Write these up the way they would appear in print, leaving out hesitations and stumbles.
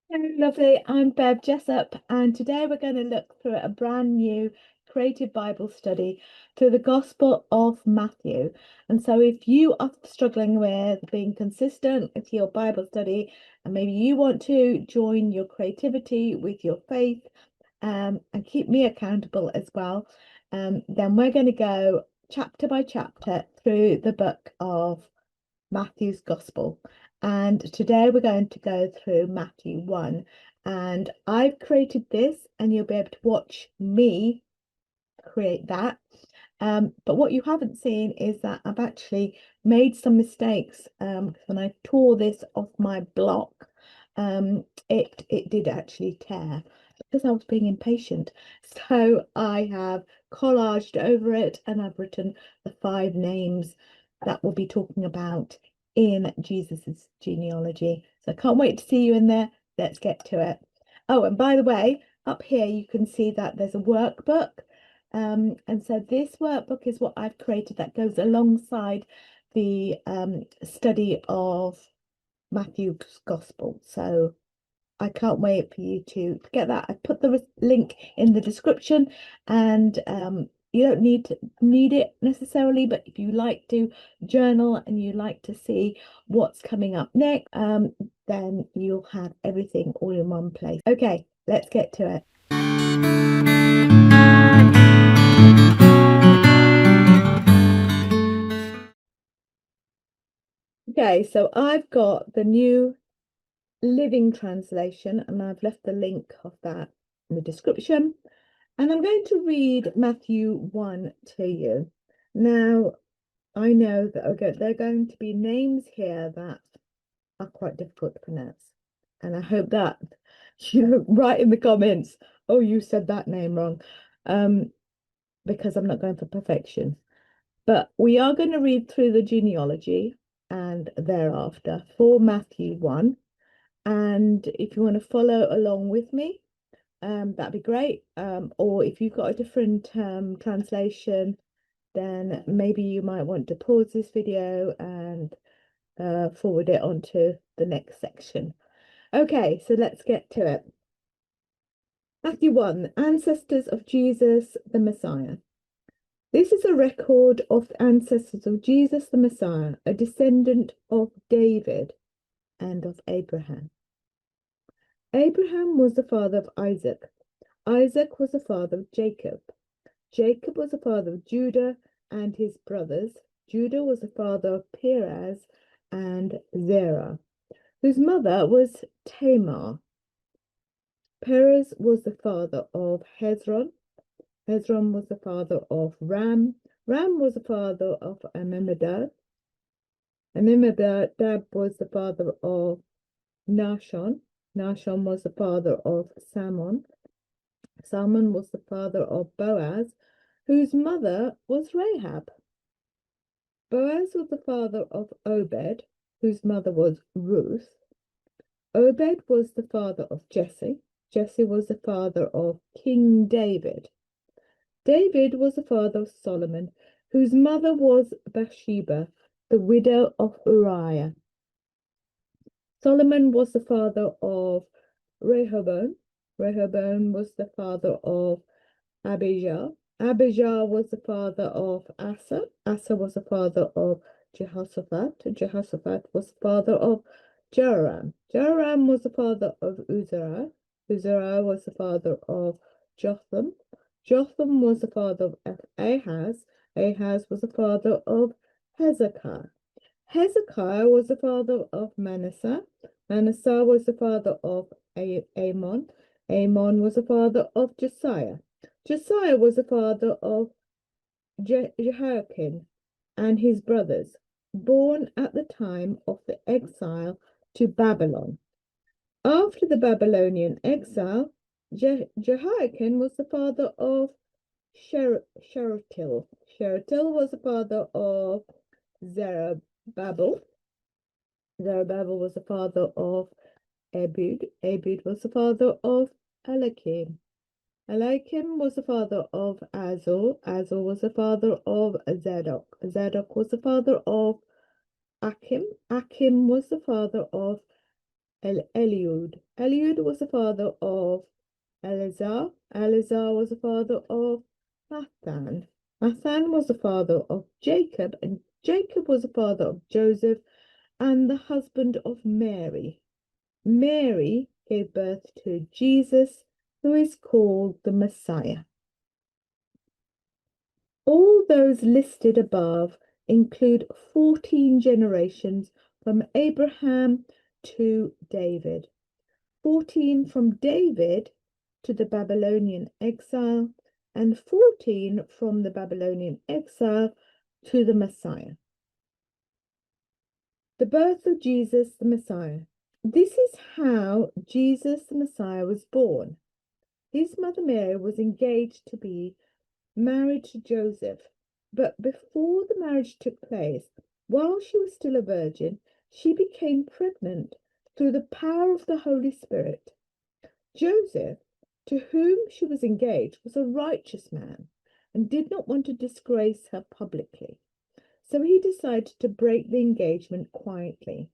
Hello, lovely. I'm Bev Jessup, and today we're going to look through a brand new creative Bible study through the Gospel of Matthew. And so, if you are struggling with being consistent with your Bible study, and maybe you want to join your creativity with your faith, and keep me accountable as well, then we're going to go chapter by chapter through the book of Matthew's Gospel. And today we're going to go through Matthew 1. And I've created this, and you'll be able to watch me create that. But what you haven't seen is that I've actually made some mistakes. When I tore this off my block, it did actually tear because I was being impatient. So I have collaged over it, and I've written the 5 names that we'll be talking about in Jesus's genealogy. So I can't wait to see you in there. Let's get to it. Oh, and by the way, up here you can see that there's a workbook. And so this workbook is what I've created that goes alongside the study of Matthew's Gospel. So I can't wait for you to get that. I put the link in the description, and you don't need it necessarily, but if you like to journal and you like to see what's coming up next, then you'll have everything all in one place. Okay, let's get to it. Okay, so I've got the new Living Translation, and I've left the link of that in the description. And I'm going to read Matthew 1 to you. Now, I know that there are going to be names here that are quite difficult to pronounce. And I hope that you write in the comments, oh, you said that name wrong, because I'm not going for perfection. But we are going to read through the genealogy and thereafter for Matthew 1. And if you want to follow along with me, that'd be great. Or if you've got a different translation, then maybe you might want to pause this video and forward it on to the next section. Okay, so let's get to it. Matthew 1, ancestors of Jesus the Messiah. This is a record of the ancestors of Jesus the Messiah, a descendant of David and of Abraham. Abraham was the father of Isaac. Isaac was the father of Jacob. Jacob was the father of Judah and his brothers. Judah was the father of Perez and Zerah, whose mother was Tamar. Perez was the father of Hezron. Hezron was the father of Ram. Ram was the father of Amminadab. Amminadab was the father of Nahshon. Nahshon was the father of Salmon. Salmon was the father of Boaz, whose mother was Rahab. Boaz was the father of Obed, whose mother was Ruth. Obed was the father of Jesse. Jesse was the father of King David. David was the father of Solomon, whose mother was Bathsheba, the widow of Uriah. Solomon was the father of Rehoboam. Rehoboam was the father of Abijah. Abijah was the father of Asa. Asa was the father of Jehoshaphat. Jehoshaphat was the father of Joram. Joram was the father of Uzziah. Uzziah was the father of Jotham. Jotham was the father of Ahaz. Ahaz was the father of Hezekiah. Hezekiah was the father of Manasseh. Manasseh was the father of Amon. Amon was the father of Josiah. Josiah was the father of Jehoiakim and his brothers, born at the time of the exile to Babylon. After the Babylonian exile, Jehoiakim was the father of Sheretil. Sheretil was the father of Zerubbabel. Zerubbabel was the father of Abud. Abud was the father of Eliakim. Eliakim was the father of Azor. Azor was the father of Zadok. Zadok was the father of Achim. Achim was the father of Eliud. Eliud was the father of Eleazar. Eleazar was the father of Mathan. Mathan was the father of Jacob, and Jacob was the father of Joseph and the husband of Mary. Mary gave birth to Jesus, who is called the Messiah. All those listed above include 14 generations from Abraham to David, 14 from David to the Babylonian exile, and 14 from the Babylonian exile to the Messiah. The birth of Jesus the Messiah. This is how Jesus the Messiah was born. His mother Mary was engaged to be married to Joseph, but before the marriage took place, while she was still a virgin, she became pregnant through the power of the Holy Spirit. Joseph, to whom she was engaged, was a righteous man and did not want to disgrace her publicly, so he decided to break the engagement quietly.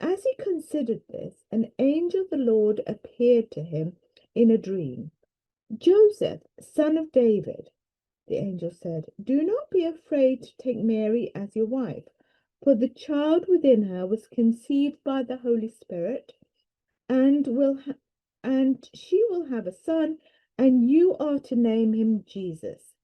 As he considered this, an angel of the Lord appeared to him in a dream. "Joseph, son of David," the angel said, "do not be afraid to take Mary as your wife, for the child within her was conceived by the Holy Spirit, and she will have a son, and you are to name him Jesus,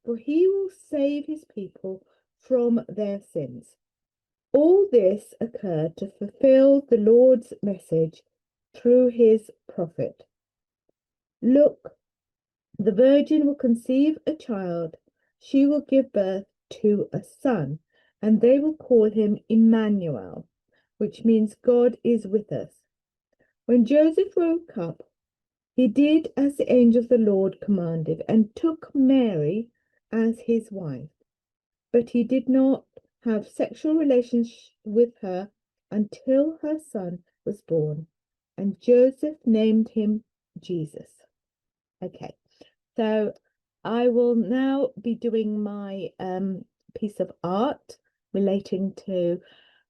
for he will save his people from their sins." All this occurred to fulfill the Lord's message through his prophet. "Look, the virgin will conceive a child. She will give birth to a son, and they will call him Emmanuel, which means God is with us." When Joseph woke up, he did as the angel of the Lord commanded and took Mary as his wife. But he did not have sexual relations with her until her son was born, and Joseph named him Jesus. Okay, so I will now be doing my piece of art relating to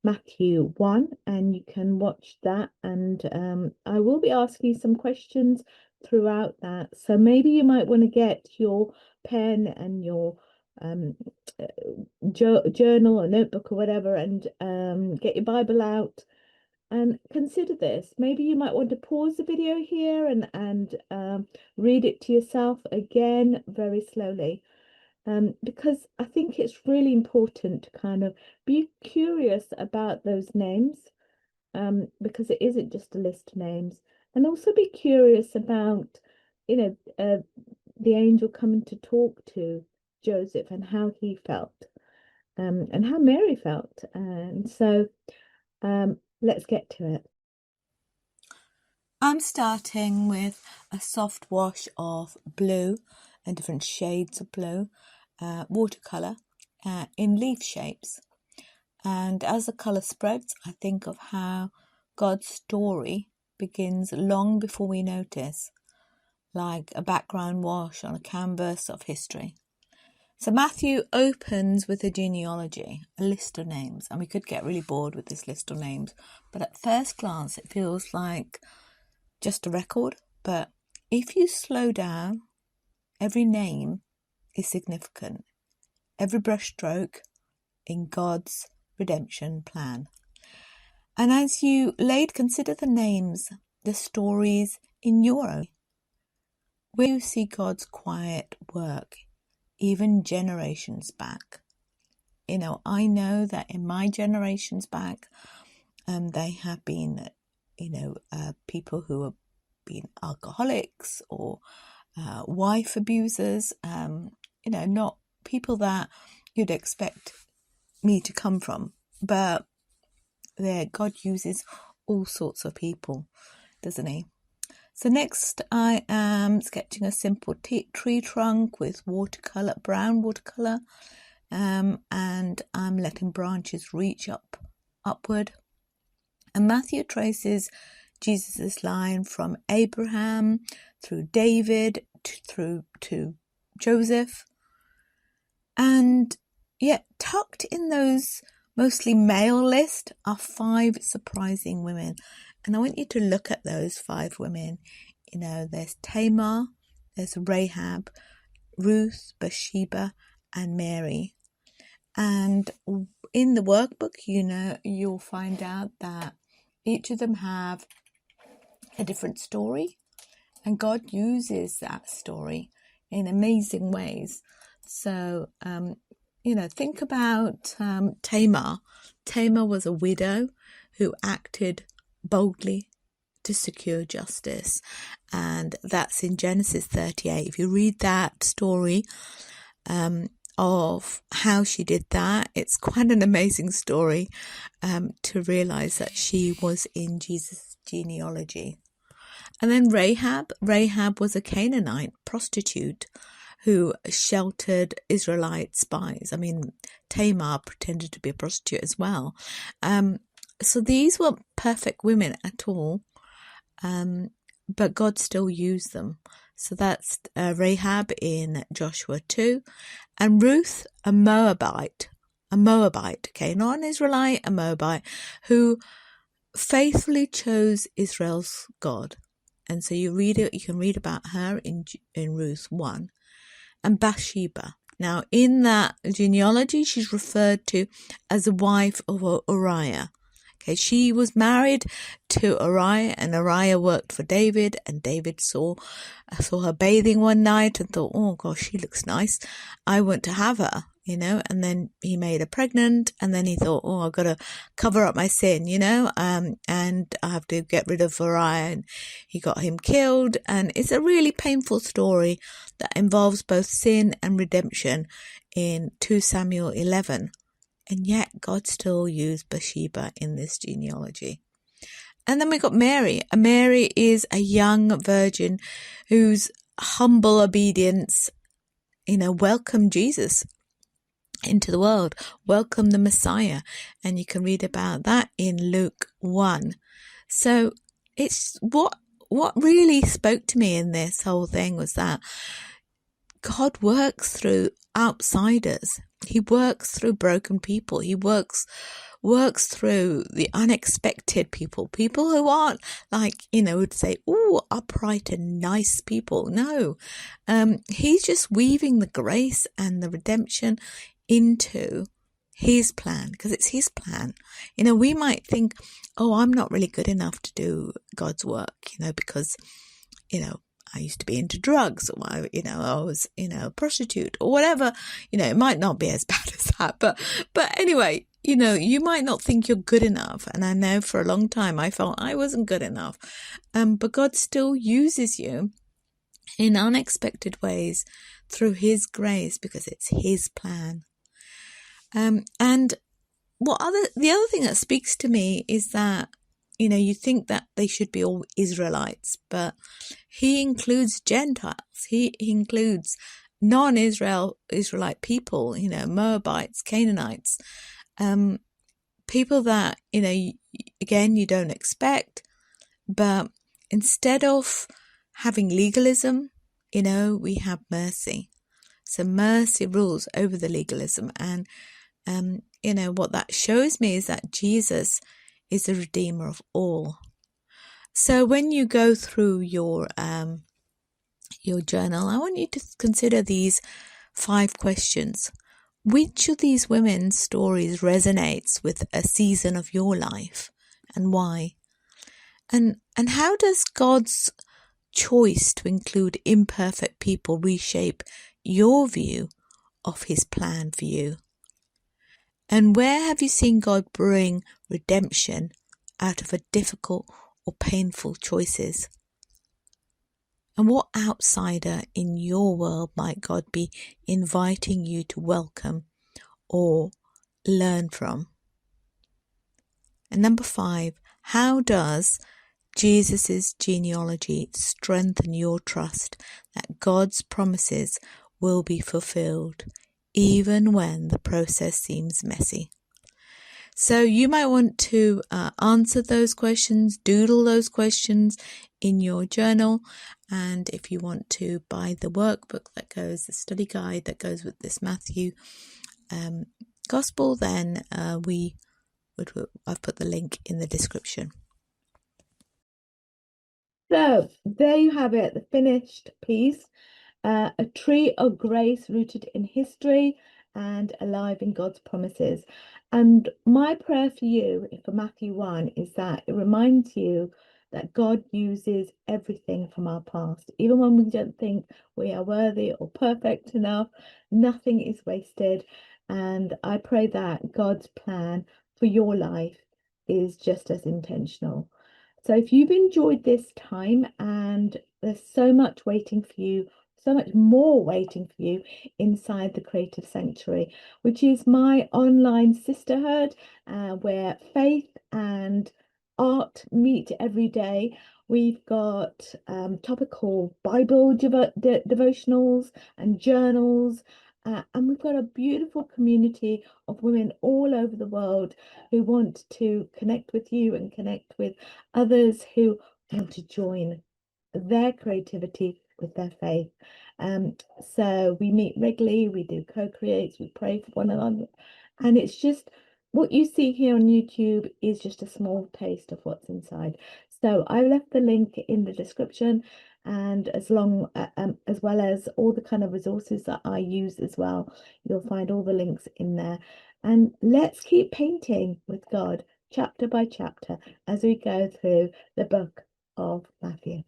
Matthew 1, and you can watch that, and I will be asking some questions throughout that, so maybe you might want to get your pen and your journal or notebook or whatever, and get your Bible out and consider this. Maybe you might want to pause the video here and read it to yourself again very slowly, because I think it's really important to kind of be curious about those names, because it isn't just a list of names, and also be curious about, the angel coming to talk to Joseph and how he felt, and how Mary felt. And so let's get to it. I'm starting with a soft wash of blue and different shades of blue, watercolour in leaf shapes. And as the colour spreads, I think of how God's story begins long before we notice, like a background wash on a canvas of history. So Matthew opens with a genealogy, a list of names, and we could get really bored with this list of names, but at first glance it feels like just a record. But if you slow down, every name is significant, every brushstroke in God's redemption plan. And as you consider the names, the stories in your own, where you see God's quiet work, even generations back. I know that in my generations back, they have been, people who have been alcoholics or wife abusers, not people that you'd expect me to come from, but God uses all sorts of people, doesn't he? So next I am sketching a simple tree trunk with brown watercolour, and I'm letting branches reach upward. And Matthew traces Jesus' line from Abraham through David through to Joseph, and yet tucked in those mostly male list are 5 surprising women. And I want you to look at those 5 women. There's Tamar, there's Rahab, Ruth, Bathsheba, and Mary. And in the workbook, you'll find out that each of them have a different story, and God uses that story in amazing ways. So, think about Tamar. Tamar was a widow who acted boldly to secure justice, and that's in Genesis 38. If you read that story of how she did that, it's quite an amazing story to realize that she was in Jesus' genealogy. And then Rahab was a Canaanite prostitute who sheltered Israelite spies. I mean, Tamar pretended to be a prostitute as well. So these weren't perfect women at all, but God still used them. So that's Rahab in Joshua 2, and Ruth, a Moabite, okay, not an Israelite, a Moabite, who faithfully chose Israel's God. And so you can read about her in Ruth 1. And Bathsheba. Now, in that genealogy, she's referred to as the wife of Uriah. Okay, she was married to Uriah, and Uriah worked for David, and David saw her bathing one night and thought, oh gosh, she looks nice. I want to have her, and then he made her pregnant, and then he thought, oh, I've got to cover up my sin, and I have to get rid of Uriah, and he got him killed. And it's a really painful story that involves both sin and redemption in 2 Samuel 11. And yet God still used Bathsheba in this genealogy. And then we got Mary. Mary is a young virgin whose humble obedience, welcomed Jesus into the world, welcomed the Messiah. And you can read about that in Luke 1. So it's what really spoke to me in this whole thing was that God works through outsiders. He works through broken people. He works through the unexpected people who aren't would say, oh, upright and nice people. No, he's just weaving the grace and the redemption into his plan, because it's his plan. We might think, oh, I'm not really good enough to do God's work, because, I used to be into drugs, or I was, a prostitute or whatever. It might not be as bad as that, but anyway, you might not think you're good enough. And I know for a long time I felt I wasn't good enough. But God still uses you in unexpected ways through his grace, because it's his plan. And the other thing that speaks to me is that, you think that they should be all Israelites, but he includes Gentiles. He includes non-Israelite people, Moabites, Canaanites, people that, again, you don't expect. But instead of having legalism, we have mercy. So mercy rules over the legalism. And, what that shows me is that Jesus is the Redeemer of all. So when you go through your journal, I want you to consider these 5 questions. Which of these women's stories resonates with a season of your life, and why? And how does God's choice to include imperfect people reshape your view of his plan for you? And where have you seen God bring redemption out of a difficult or painful choices? And what outsider in your world might God be inviting you to welcome or learn from? And number 5, how does Jesus' genealogy strengthen your trust that God's promises will be fulfilled, even when the process seems messy? So you might want to answer those questions, doodle those questions in your journal. And if you want to buy the workbook the study guide that goes with this Matthew gospel, then I've put the link in the description. So there you have it, the finished piece. A tree of grace rooted in history and alive in God's promises. And my prayer for you, for Matthew 1, is that it reminds you that God uses everything from our past. Even when we don't think we are worthy or perfect enough, nothing is wasted. And I pray that God's plan for your life is just as intentional. So if you've enjoyed this time, and there's so much waiting for you, so much more waiting for you inside the Creative Sanctuary, which is my online sisterhood where faith and art meet every day. We've got topical Bible devotionals and journals. And we've got a beautiful community of women all over the world who want to connect with you and connect with others who want to join their creativity with their faith. So we meet regularly, we do co-creates, we pray for one another, and it's just what you see here on YouTube is just a small taste of what's inside. So I left the link in the description, and as well as all the kind of resources that I use as well, you'll find all the links in there. And let's keep painting with God chapter by chapter as we go through the book of Matthew.